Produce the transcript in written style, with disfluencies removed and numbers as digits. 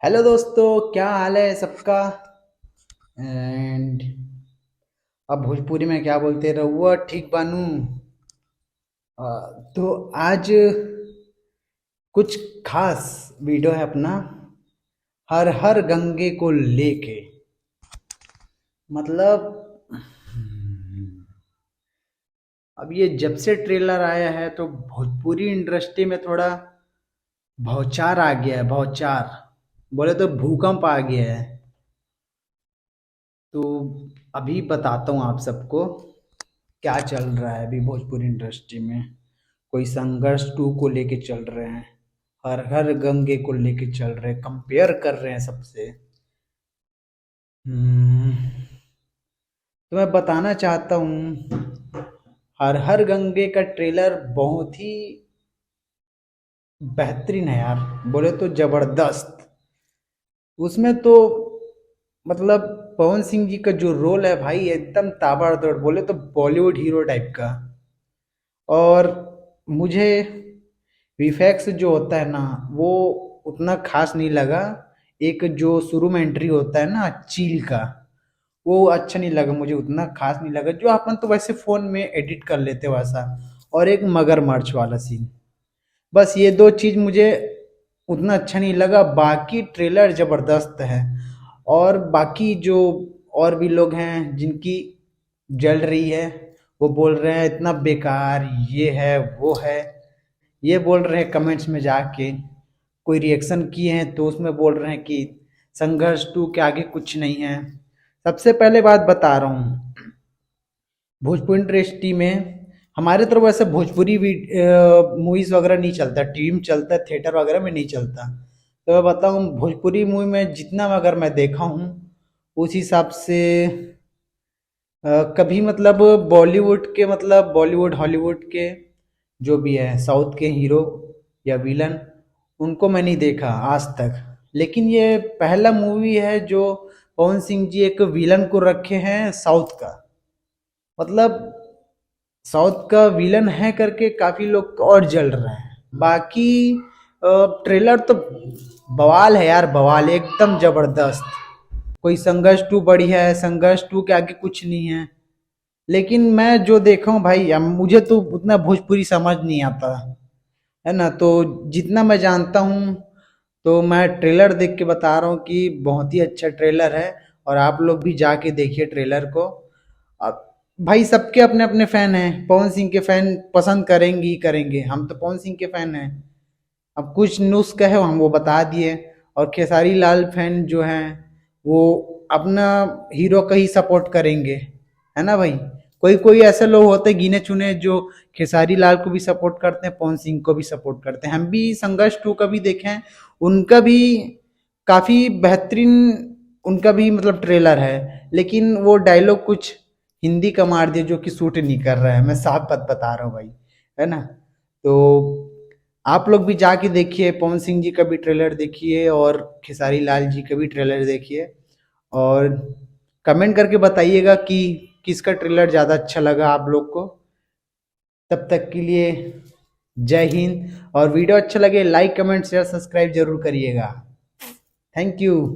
Hello दोस्तों, क्या हाल है सबका। एंड अब भोजपुरी में क्या बोलते रहुआ, ठीक बानू। तो आज कुछ खास वीडियो है अपना, हर हर गंगे को लेके। मतलब अब ये जब से ट्रेलर आया है तो भोजपुरी इंडस्ट्री में थोड़ा भौचार आ गया है। भौचार बोले तो भूकंप आ गया है। तो अभी बताता हूँ आप सबको क्या चल रहा है अभी भोजपुरी इंडस्ट्री में। कोई संघर्ष टू को लेके चल रहे हैं, हर हर गंगे को लेके चल रहे हैं, कंपेयर कर रहे हैं सबसे। हम्म, तो मैं बताना चाहता हूँ, हर हर गंगे का ट्रेलर बहुत ही बेहतरीन है यार। बोले तो जबरदस्त। उसमें तो मतलब पवन सिंह जी का जो रोल है भाई, एकदम ताबड़तोड़, बोले तो बॉलीवुड हीरो टाइप का। और मुझे वीफेक्स जो होता है ना, वो उतना खास नहीं लगा। एक जो शुरू में एंट्री होता है ना चील का, वो अच्छा नहीं लगा मुझे, उतना खास नहीं लगा। जो अपन तो वैसे फोन में एडिट कर लेते वैसा। और एक मगरमच्छ वाला सीन, बस ये दो चीज मुझे उतना अच्छा नहीं लगा। बाकी ट्रेलर जबरदस्त है। और बाकी जो और भी लोग हैं जिनकी जल रही है, वो बोल रहे हैं इतना बेकार, ये है वो है, ये बोल रहे हैं कमेंट्स में जाके। कोई रिएक्शन किए हैं तो उसमें बोल रहे हैं कि संघर्ष टू के आगे कुछ नहीं है। सबसे पहले बात बता रहा हूँ, भोजपुरी इंडस्ट्री में हमारे तरफ वैसे भोजपुरी मूवीज वगैरह नहीं चलता, टीवी में चलता है, थिएटर वगैरह में नहीं चलता। तो मैं बताऊँ भोजपुरी मूवी में जितना अगर मैं देखा हूँ उस हिसाब से कभी मतलब बॉलीवुड के, मतलब बॉलीवुड हॉलीवुड के जो भी है साउथ के हीरो या विलन, उनको मैं नहीं देखा आज तक। लेकिन ये पहला मूवी है जो पवन सिंह जी एक विलन को रखे हैं साउथ का। मतलब साउथ का विलन है करके काफी लोग और जल रहे हैं। बाकी ट्रेलर तो बवाल है यार, बवाल एकदम जबरदस्त। कोई संघर्ष टू बढ़िया है, संघर्ष टू के आगे कुछ नहीं है। लेकिन मैं जो देखा हूँ भाई, अब मुझे तो उतना भोजपुरी समझ नहीं आता है ना। तो जितना मैं जानता हूँ, तो मैं ट्रेलर देख के बता रहा हूँ कि बहुत ही अच्छा ट्रेलर है। और आप लोग भी जाके देखिए ट्रेलर को। अब भाई सबके अपने अपने फैन हैं, पवन सिंह के फैन पसंद करेंगे ही करेंगे, हम तो पवन सिंह के फैन हैं। अब कुछ नुस्ख है हम वो बता दिए। और खेसारी लाल फैन जो हैं वो अपना हीरो का ही सपोर्ट करेंगे, है ना भाई। कोई कोई ऐसे लोग होते हैं गिने चुने जो खेसारी लाल को भी सपोर्ट करते हैं, पवन सिंह को भी सपोर्ट करते हैं। हम भी संघर्ष टू का भी देखे हैं, उनका भी काफी बेहतरीन, उनका भी मतलब ट्रेलर है। लेकिन वो डायलॉग कुछ हिंदी का मार दिया जो कि सूट नहीं कर रहा है, मैं साफ बात बता रहा हूँ भाई, है ना। तो आप लोग भी जाके देखिए, पवन सिंह जी का भी ट्रेलर देखिए और खेसारी लाल जी का भी ट्रेलर देखिए। और कमेंट करके बताइएगा कि किसका ट्रेलर ज़्यादा अच्छा लगा आप लोग को। तब तक के लिए जय हिंद। और वीडियो अच्छा लगे लाइक कमेंट शेयर सब्सक्राइब जरूर करिएगा। Thank you.